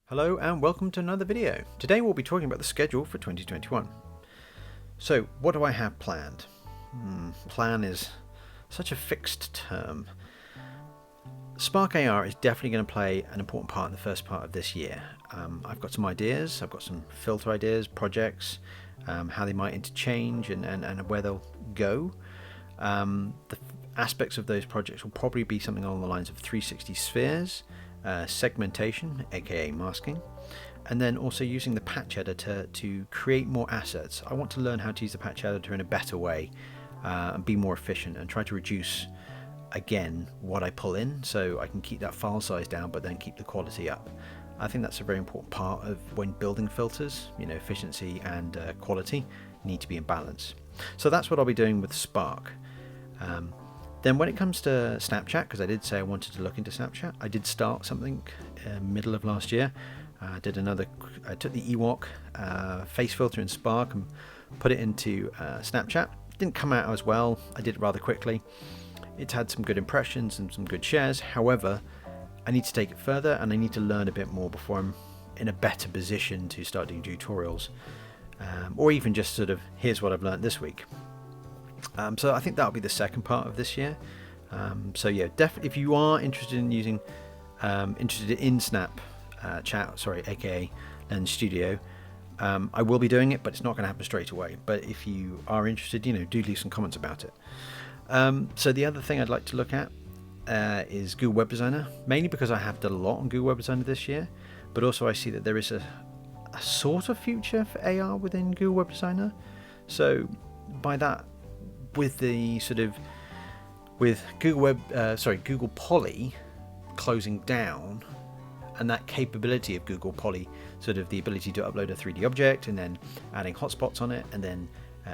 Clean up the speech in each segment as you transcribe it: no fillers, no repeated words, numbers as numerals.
Hello and welcome to another video. Today we'll be talking about the schedule for 2021. So what do I have planned? Plan is such a fixed term. SparkAR is definitely going to play an important part in the first part of this year. I've got some ideas, I've got some filter ideas, projects, how they might interchange and where they'll go. The aspects of those projects will probably be something along the lines of 360 spheres, segmentation, aka masking, and then also using the patch editor to create more assets. I want to learn how to use the patch editor in a better way and be more efficient and try to reduce again what I pull in so I can keep that file size down but then keep the quality up. I think that's a very important part of when building filters. Efficiency and quality need to be in balance. So that's what I'll be doing with Spark. Then when it comes to Snapchat, because I did say I wanted to look into Snapchat, I did start something middle of last year. I took the Ewok face filter in Spark and put it into Snapchat. It didn't come out as well. I did it rather quickly. It's had some good impressions and some good shares. However, I need to take it further and I need to learn a bit more before I'm in a better position to start doing tutorials, or even just sort of, here's what I've learned this week. So I think that'll be the second part of this year. So yeah, definitely if you are interested in using, interested in Snapchat, aka Lens Studio, I will be doing it, but it's not going to happen straight away. But if you are interested, do leave some comments about it. So the other thing I'd like to look at is Google Web Designer, mainly because I have done a lot on Google Web Designer this year, but also I see that there is a sort of future for AR within Google Web Designer. So by that, with Google Poly closing down, and that capability of Google Poly, sort of the ability to upload a 3D object and then adding hotspots on it and then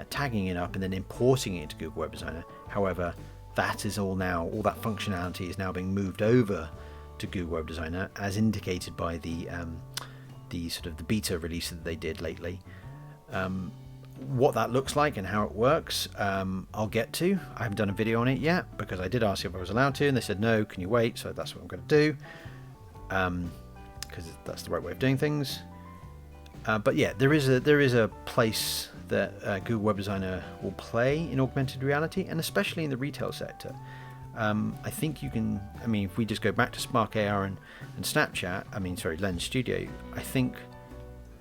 tagging it up and then importing it into Google Web Designer. However, that is all that functionality is now being moved over to Google Web Designer, as indicated by the beta release that they did lately. What that looks like and how it works, I'll get to. I haven't done a video on it yet because I did ask if I was allowed to, and they said no, can you wait? So that's what I'm going to do, because that's the right way of doing things. But yeah, there is a place that Google Web Designer will play in augmented reality, and especially in the retail sector. I think you can, if we just go back to SparkAR and Snapchat, Lens Studio, I think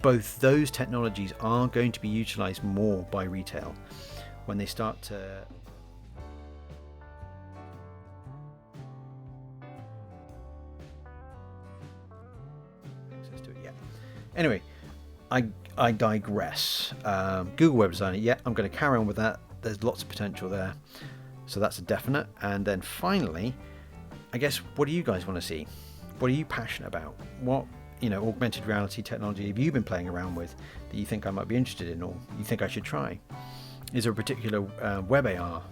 both those technologies are going to be utilized more by retail when they start to access to it. Yeah. Anyway, I digress. Google Web Designer, yeah, I'm going to carry on with that. There's lots of potential there, so that's a definite. And then finally, I guess, what do you guys want to see? What are you passionate about? What augmented reality technology have you been playing around with that you think I might be interested in, or you think I should try? Is there a particular web AR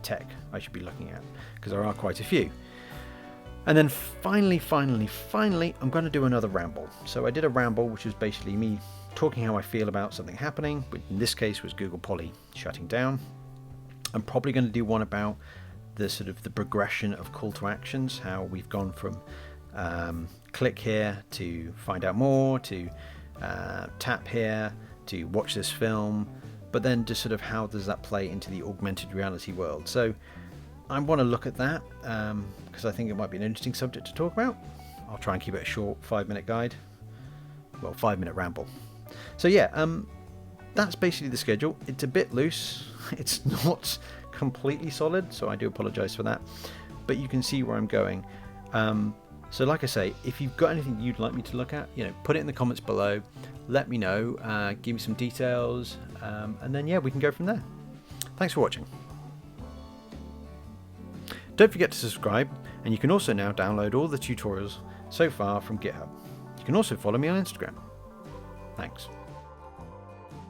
tech I should be looking at? Because there are quite a few. And then finally, I'm going to do another ramble. So I did a ramble, which was basically me talking how I feel about something happening, which in this case was Google Poly shutting down. I'm probably going to do one about the progression of call to actions, how we've gone from click here to find out more, to tap here to watch this film, but then just how does that play into the augmented reality world. So I want to look at that because I think it might be an interesting subject to talk about. I'll try and keep it a short 5-minute guide, 5-minute ramble. So yeah, that's basically the schedule. It's a bit loose, it's not completely solid, so I do apologize for that, but you can see where I'm going. So like I say, if you've got anything you'd like me to look at, put it in the comments below, let me know, give me some details, and then yeah, we can go from there. Thanks for watching. Don't forget to subscribe, and you can also now download all the tutorials so far from GitHub. You can also follow me on Instagram. Thanks.